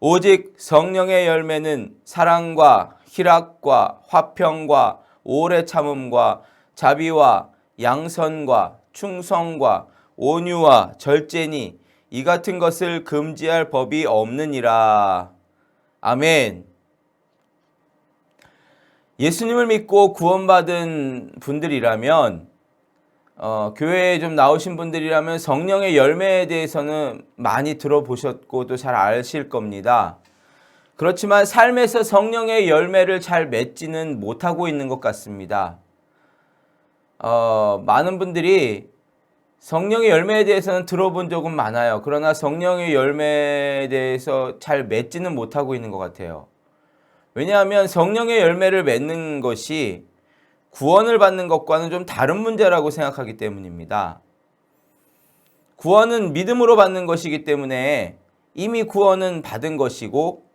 오직 성령의 열매는 사랑과 희락과 화평과 오래 참음과 자비와 양선과 충성과 온유와 절제니 이 같은 것을 금지할 법이 없느니라. 아멘. 예수님을 믿고 구원받은 분들이라면 교회에 좀 나오신 분들이라면 성령의 열매에 대해서는 많이 들어보셨고 또 잘 아실 겁니다. 그렇지만 삶에서 성령의 열매를 잘 맺지는 못하고 있는 것 같습니다. 많은 분들이 성령의 열매에 대해서는 들어본 적은 많아요. 그러나 성령의 열매에 대해서 잘 맺지는 못하고 있는 것 같아요. 왜냐하면 성령의 열매를 맺는 것이 구원을 받는 것과는 좀 다른 문제라고 생각하기 때문입니다. 구원은 믿음으로 받는 것이기 때문에 이미 구원은 받은 것이고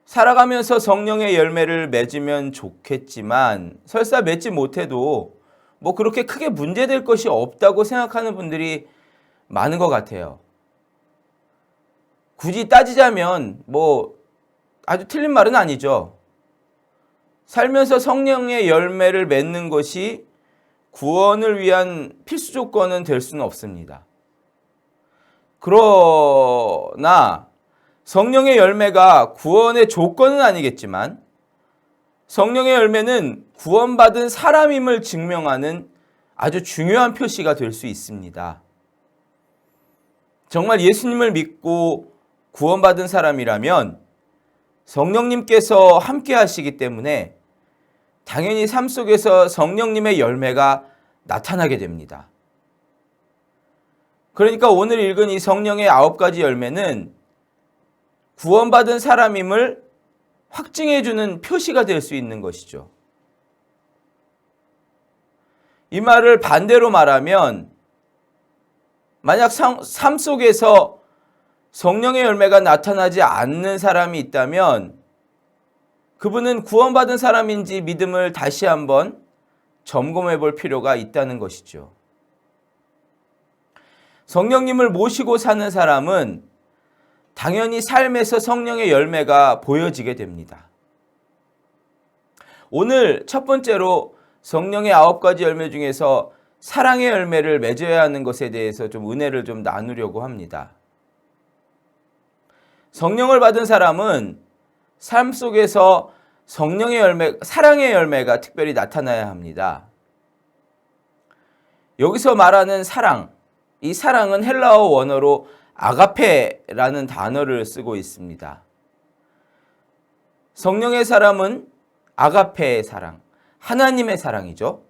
살아가면서 성령의 열매를 맺으면 좋겠지만 설사 맺지 못해도 뭐 그렇게 크게 문제될 것이 없다고 생각하는 분들이 많은 것 같아요. 굳이 따지자면 뭐 아주 틀린 말은 아니죠. 살면서 성령의 열매를 맺는 것이 구원을 위한 필수 조건은 될 수는 없습니다. 그러나 성령의 열매가 구원의 조건은 아니겠지만 성령의 열매는 구원받은 사람임을 증명하는 아주 중요한 표시가 될 수 있습니다. 정말 예수님을 믿고 구원받은 사람이라면 성령님께서 함께 하시기 때문에 당연히 삶 속에서 성령님의 열매가 나타나게 됩니다. 그러니까 오늘 읽은 이 성령의 9가지 열매는 구원받은 사람임을 확증해주는 표시가 될 수 있는 것이죠. 이 말을 반대로 말하면 만약 삶 속에서 성령의 열매가 나타나지 않는 사람이 있다면 그분은 구원받은 사람인지 믿음을 다시 한번 점검해 볼 필요가 있다는 것이죠. 성령님을 모시고 사는 사람은 당연히 삶에서 성령의 열매가 보여지게 됩니다. 오늘 첫 번째로 성령의 9가지 열매 중에서 사랑의 열매를 맺어야 하는 것에 대해서 좀 은혜를 좀 나누려고 합니다. 성령을 받은 사람은 삶 속에서 성령의 열매, 사랑의 열매가 특별히 나타나야 합니다. 여기서 말하는 사랑, 이 사랑은 헬라어 원어로 아가페라는 단어를 쓰고 있습니다. 성령의 사람은 아가페의 사랑, 하나님의 사랑이죠.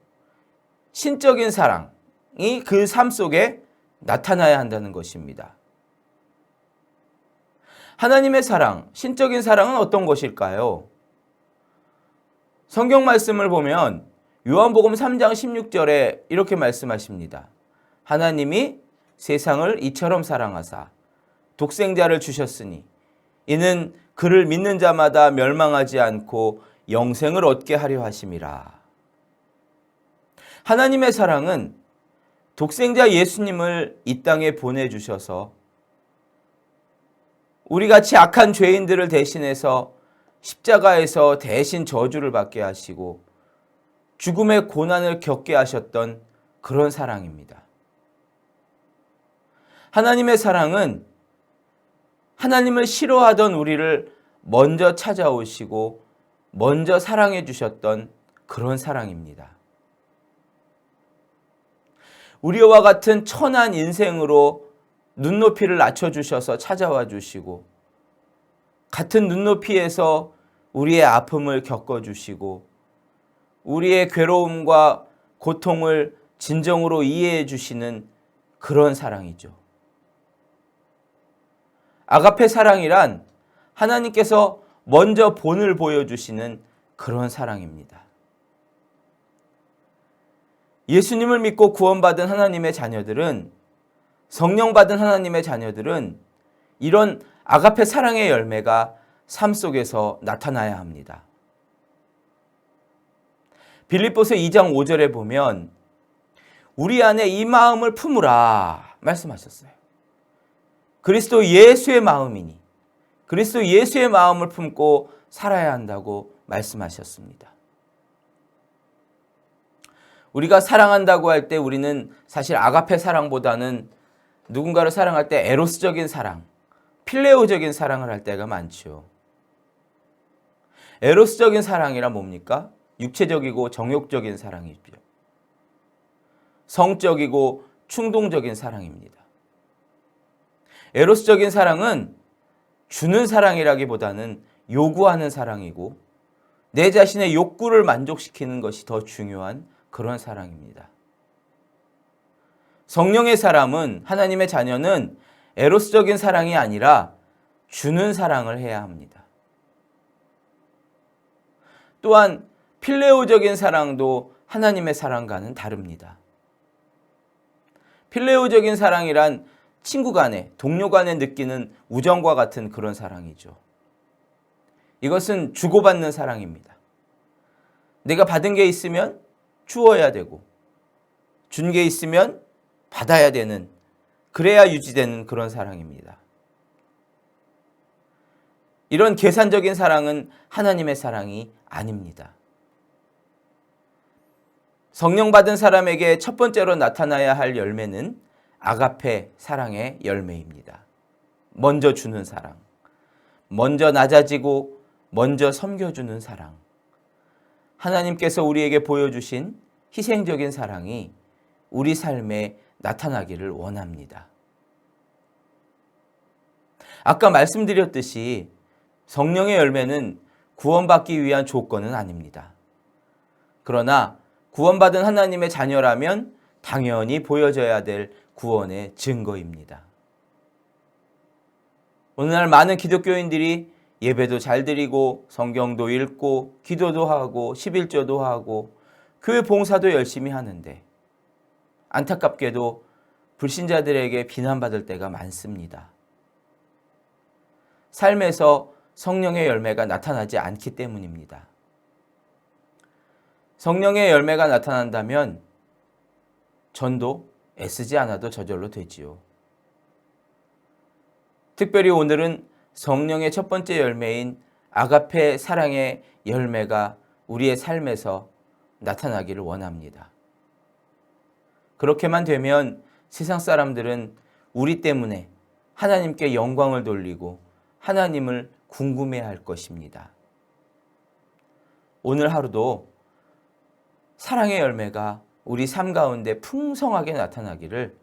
신적인 사랑이 그 삶 속에 나타나야 한다는 것입니다. 하나님의 사랑, 신적인 사랑은 어떤 것일까요? 성경 말씀을 보면 요한복음 3장 16절에 이렇게 말씀하십니다. 하나님이 세상을 이처럼 사랑하사 독생자를 주셨으니 이는 그를 믿는 자마다 멸망하지 않고 영생을 얻게 하려 하심이라. 하나님의 사랑은 독생자 예수님을 이 땅에 보내주셔서 우리같이 악한 죄인들을 대신해서 십자가에서 대신 저주를 받게 하시고 죽음의 고난을 겪게 하셨던 그런 사랑입니다. 하나님의 사랑은 하나님을 싫어하던 우리를 먼저 찾아오시고 먼저 사랑해 주셨던 그런 사랑입니다. 우리와 같은 천한 인생으로 눈높이를 낮춰주셔서 찾아와 주시고 같은 눈높이에서 우리의 아픔을 겪어주시고 우리의 괴로움과 고통을 진정으로 이해해 주시는 그런 사랑이죠. 아가페 사랑이란 하나님께서 먼저 본을 보여주시는 그런 사랑입니다. 예수님을 믿고 구원받은 하나님의 자녀들은, 성령 받은 하나님의 자녀들은 이런 아가페 사랑의 열매가 삶 속에서 나타나야 합니다. 빌립보서 2장 5절에 보면 우리 안에 이 마음을 품으라 말씀하셨어요. 그리스도 예수의 마음이니 그리스도 예수의 마음을 품고 살아야 한다고 말씀하셨습니다. 우리가 사랑한다고 할 때 우리는 사실 아가페 사랑보다는 누군가를 사랑할 때 에로스적인 사랑, 필레오적인 사랑을 할 때가 많죠. 에로스적인 사랑이란 뭡니까? 육체적이고 정욕적인 사랑이죠. 성적이고 충동적인 사랑입니다. 에로스적인 사랑은 주는 사랑이라기보다는 요구하는 사랑이고 내 자신의 욕구를 만족시키는 것이 더 중요한 그런 사랑입니다. 성령의 사람은, 하나님의 자녀는 에로스적인 사랑이 아니라 주는 사랑을 해야 합니다. 또한 필레오적인 사랑도 하나님의 사랑과는 다릅니다. 필레오적인 사랑이란 친구 간에, 동료 간에 느끼는 우정과 같은 그런 사랑이죠. 이것은 주고받는 사랑입니다. 내가 받은 게 있으면 주어야 되고, 준 게 있으면 받아야 되는, 그래야 유지되는 그런 사랑입니다. 이런 계산적인 사랑은 하나님의 사랑이 아닙니다. 성령 받은 사람에게 첫 번째로 나타나야 할 열매는 아가페 사랑의 열매입니다. 먼저 주는 사랑, 먼저 낮아지고 먼저 섬겨주는 사랑. 하나님께서 우리에게 보여주신 희생적인 사랑이 우리 삶에 나타나기를 원합니다. 아까 말씀드렸듯이 성령의 열매는 구원받기 위한 조건은 아닙니다. 그러나 구원받은 하나님의 자녀라면 당연히 보여져야 될 구원의 증거입니다. 오늘날 많은 기독교인들이 예배도 잘 드리고 성경도 읽고 기도도 하고 11조도 하고 교회 봉사도 열심히 하는데 안타깝게도 불신자들에게 비난받을 때가 많습니다. 삶에서 성령의 열매가 나타나지 않기 때문입니다. 성령의 열매가 나타난다면 전도 애쓰지 않아도 저절로 되지요. 특별히 오늘은 성령의 첫 번째 열매인 아가페 사랑의 열매가 우리의 삶에서 나타나기를 원합니다. 그렇게만 되면 세상 사람들은 우리 때문에 하나님께 영광을 돌리고 하나님을 궁금해할 것입니다. 오늘 하루도 사랑의 열매가 우리 삶 가운데 풍성하게 나타나기를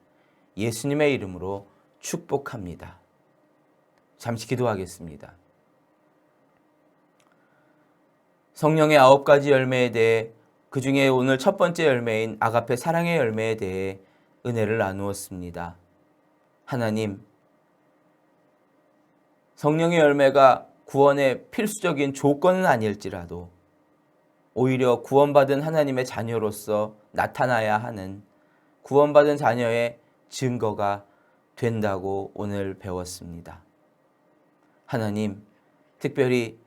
예수님의 이름으로 축복합니다. 잠시 기도하겠습니다. 성령의 9가지 열매에 대해 그 중에 오늘 첫 번째 열매인 아가페 사랑의 열매에 대해 은혜를 나누었습니다. 하나님, 성령의 열매가 구원의 필수적인 조건은 아닐지라도 오히려 구원받은 하나님의 자녀로서 나타나야 하는 구원받은 자녀의 증거가 된다고 오늘 배웠습니다. 하나님, 특별히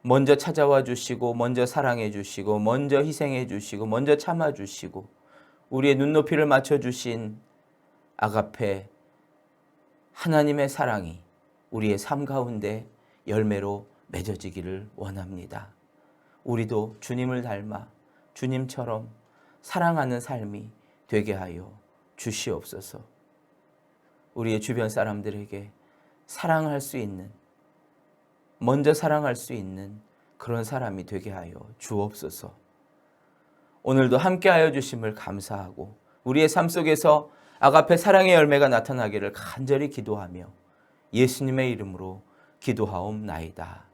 먼저 찾아와 주시고 먼저 사랑해 주시고 먼저 희생해 주시고 먼저 참아 주시고 우리의 눈높이를 맞춰 주신 아가페 하나님의 사랑이 우리의 삶 가운데 열매로 맺어지기를 원합니다. 우리도 주님을 닮아 주님처럼 사랑하는 삶이 되게 하여 주시옵소서. 우리의 주변 사람들에게 사랑할 수 있는, 먼저 사랑할 수 있는 그런 사람이 되게 하여 주옵소서. 오늘도 함께하여 주심을 감사하고 우리의 삶 속에서 아가페 사랑의 열매가 나타나기를 간절히 기도하며 예수님의 이름으로 기도하옵나이다.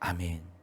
아멘.